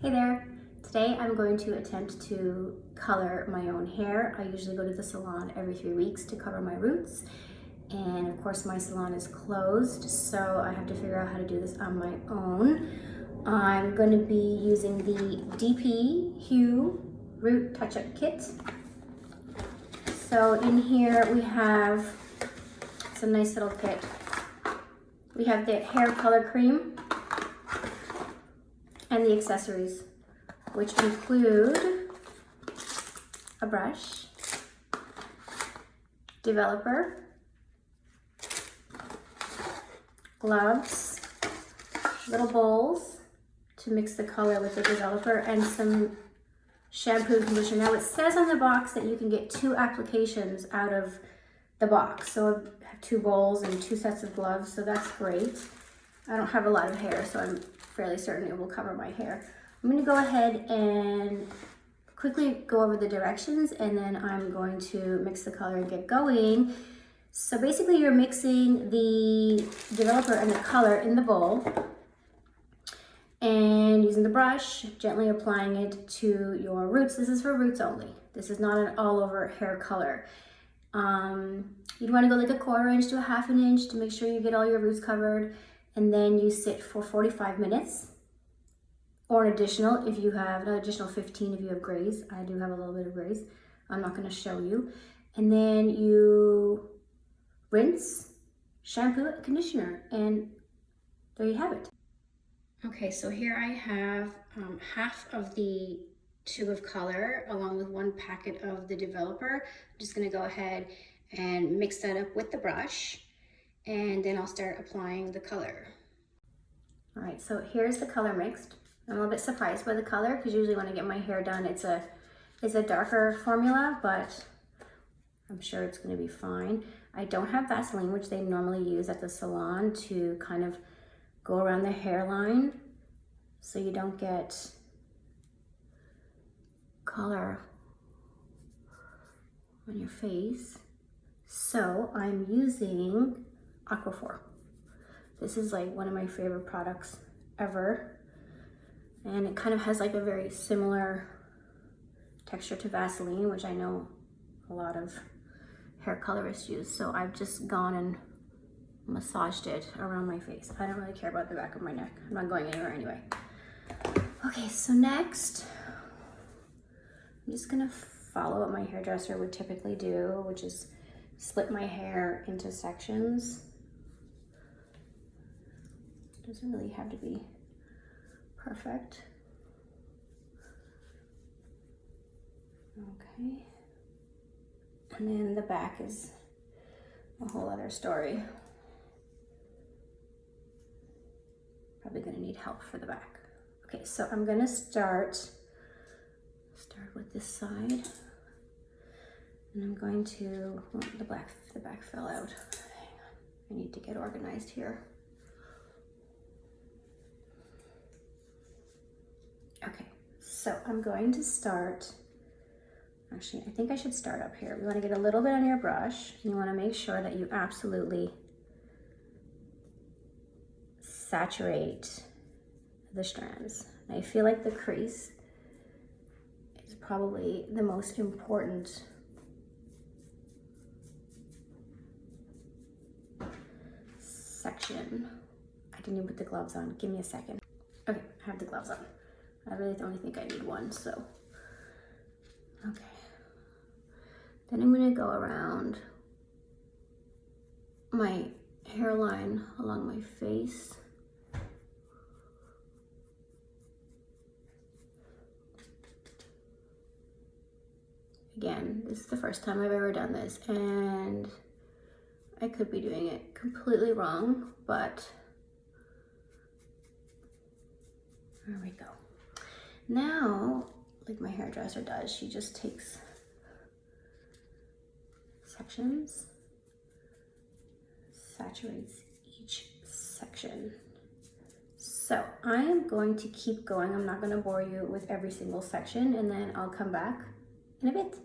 Hey there! Today I'm going to attempt to color my own hair. I usually go to the salon every 3 weeks to cover my roots, and of course my salon is closed, so I have to figure out how to do this on my own. I'm going to be using the dpHUE Root Touch-Up Kit. So in here we have, it's a nice little kit. We have the hair color cream and the accessories, which include a brush, developer, gloves, little bowls to mix the color with the developer, and some shampoo and conditioner. Now it says on the box that you can get 2 applications out of the box. So I have 2 bowls and 2 sets of gloves, so that's great. I don't have a lot of hair, so I'm fairly certain it will cover my hair. I'm going to go ahead and quickly go over the directions, and then I'm going to mix the color and get going. So basically you're mixing the developer and the color in the bowl and using the brush, gently applying it to your roots. This is for roots only. This is not an all over hair color. You'd want to go like a 1/4 inch to a 1/2 inch to make sure you get all your roots covered. And then you sit for 45 minutes, or an additional if you have, an additional 15 if you have grays. I do have a little bit of grays. I'm not going to show you. And then you rinse, shampoo, and conditioner, and there you have it. Okay, so here I have half of the tube of color along with 1 packet of the developer. I'm just going to go ahead and mix that up with the brush, and then I'll start applying the color. All right, so here's the color mixed. I'm a little bit surprised by the color because usually when I get my hair done, it's a darker formula, but I'm sure it's going to be fine. I don't have Vaseline, which they normally use at the salon to kind of go around the hairline so you don't get color on your face. So I'm using Aquaphor. This is like one of my favorite products ever, and it kind of has like a very similar texture to Vaseline, which I know a lot of hair colorists use. So I've just gone and massaged it around my face. I don't really care about the back of my neck. I'm not going anywhere anyway. Okay, so next I'm just gonna follow what my hairdresser would typically do, which is split my hair into sections. Doesn't really have to be perfect. Okay. And then the back is a whole other story. Probably gonna need help for the back. Okay, so I'm gonna start with this side. And I'm going to, well, the back fell out. Hang on, I need to get organized here. Okay, so I'm going to start, actually, I think I should start up here. We want to get a little bit on your brush, and you want to make sure that you absolutely saturate the strands. I feel like the crease is probably the most important section. I didn't even put the gloves on. Give me a second. Okay, I have the gloves on. I really only think I need 1, so. Okay. Then I'm gonna go around my hairline along my face. Again, this is the first time I've ever done this, and I could be doing it completely wrong, but there we go. Now, like my hairdresser does, she just takes sections, saturates each section. So I am going to keep going. I'm not going to bore you with every single section, and then I'll come back in a bit.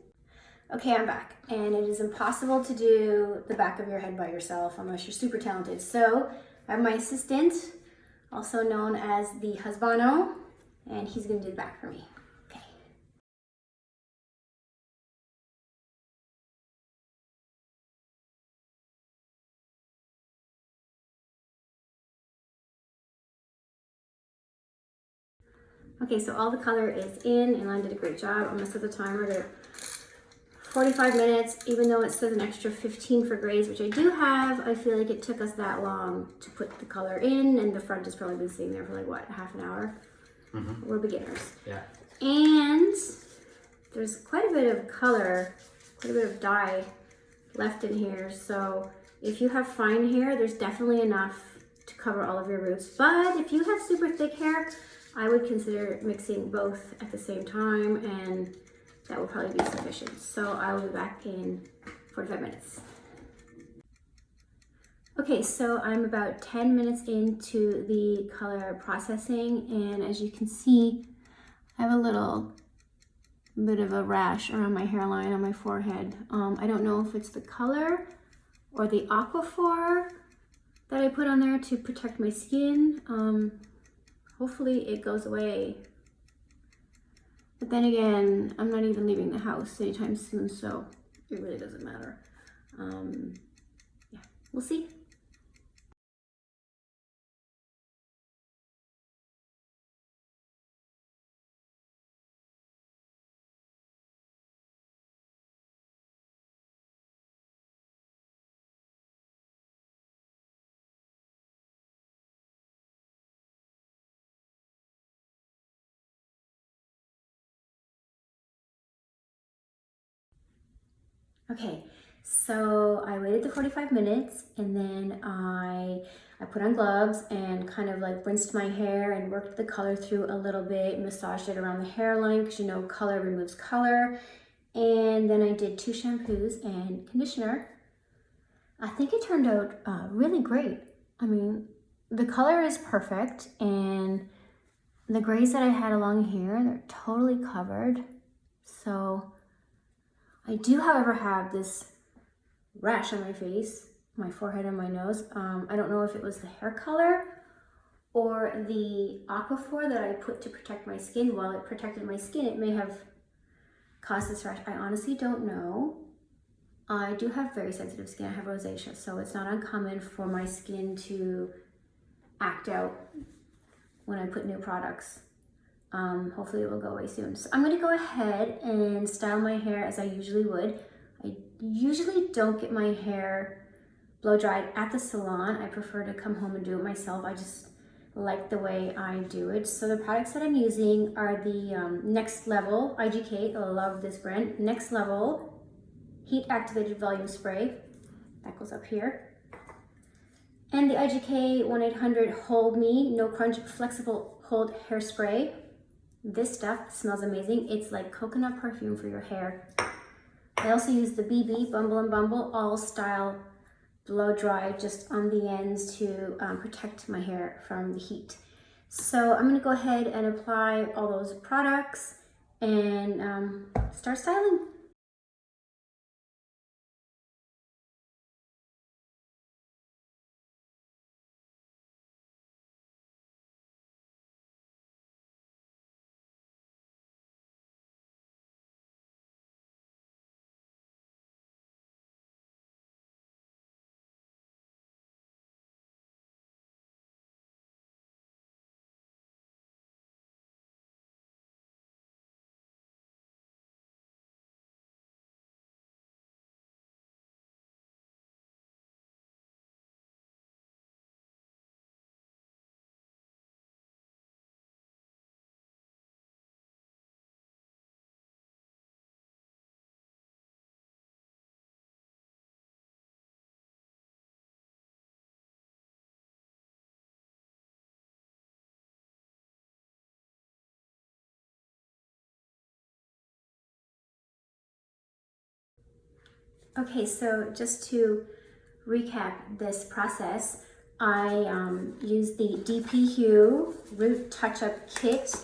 Okay, I'm back, and it is impossible to do the back of your head by yourself unless you're super talented. So I have my assistant, also known as the husbando, and he's gonna do the back for me. Okay. Okay, so all the color is in, and I did a great job. I'm gonna set the timer to 45 minutes, even though it says an extra 15 for grays, which I do have. I feel like it took us that long to put the color in, and the front has probably been sitting there for like, what, half an hour? Mm-hmm. We're beginners. Yeah. And there's quite a bit of color, quite a bit of dye left in here. So if you have fine hair, there's definitely enough to cover all of your roots. But if you have super thick hair, I would consider mixing both at the same time, and that will probably be sufficient. So I will be back in 45 minutes. Okay, so I'm about 10 minutes into the color processing, and as you can see, I have a little bit of a rash around my hairline on my forehead. I don't know if it's the color or the Aquaphor that I put on there to protect my skin. Hopefully it goes away. But then again, I'm not even leaving the house anytime soon, so it really doesn't matter. Yeah, we'll see. Okay, so I waited the 45 minutes, and then I put on gloves and kind of like rinsed my hair and worked the color through a little bit, massaged it around the hairline because you know color removes color. And then I did 2 shampoos and conditioner. I think it turned out really great. I mean, the color is perfect, and the grays that I had along here, they're totally covered. So I do, however, have this rash on my face, my forehead and my nose. I don't know if it was the hair color or the Aquaphor that I put to protect my skin. While it protected my skin, it may have caused this rash. I honestly don't know. I do have very sensitive skin. I have rosacea, so it's not uncommon for my skin to act out when I put new products. Hopefully it will go away soon. So I'm gonna go ahead and style my hair as I usually would. I usually don't get my hair blow dried at the salon. I prefer to come home and do it myself. I just like the way I do it. So the products that I'm using are the Next Level IGK. I love this brand. Next Level Heat Activated Volume Spray. That goes up here. And the IGK 1-800 Hold Me No Crunch Flexible Hold Hairspray. This stuff smells amazing. It's like coconut perfume for your hair. I also use the BB Bumble and Bumble All Style Blow Dry just on the ends to protect my hair from the heat. So I'm gonna go ahead and apply all those products and start styling. Okay, so just to recap this process, I used the dpHUE Root Touch-Up Kit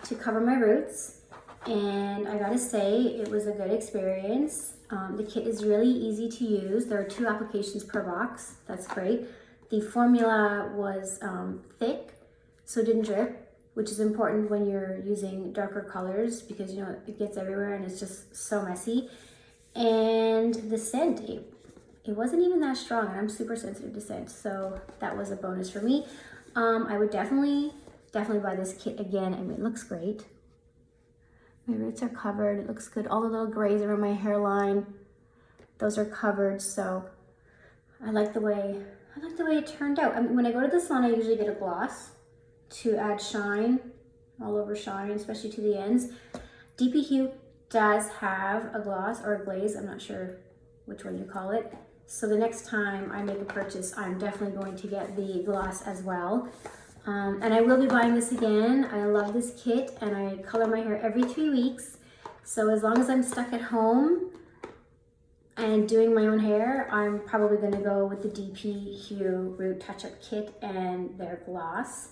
to cover my roots, and I gotta say it was a good experience. The kit is really easy to use. There are 2 applications per box. That's great. The formula was thick, so it didn't drip, which is important when you're using darker colors because you know it gets everywhere and it's just so messy. And the scent, it wasn't even that strong, and I'm super sensitive to scent, so that was a bonus for me. I would definitely buy this kit again. I mean, it looks great. My roots are covered, it looks good. All the little grays around my hairline, those are covered, so I like the way it turned out. I mean, when I go to the salon, I usually get a gloss to add shine, all over shine, especially to the ends. dpHUE does have a gloss or a glaze, I'm not sure which one you call it. So the next time I make a purchase, I'm definitely going to get the gloss as well. And I will be buying this again. I love this kit, and I color my hair every 3 weeks. So as long as I'm stuck at home and doing my own hair, I'm probably gonna go with the dpHUE Root Touch-Up Kit and their gloss.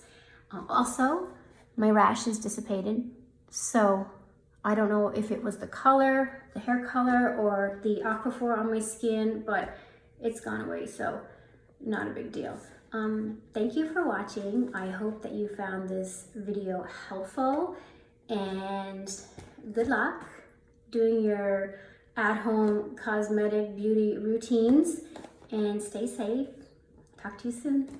Also, my rash is dissipated, so I don't know if it was the color, the hair color, or the Aquaphor on my skin, but it's gone away, so not a big deal. Thank you for watching. I hope that you found this video helpful, and good luck doing your at-home cosmetic beauty routines, and stay safe. Talk to you soon.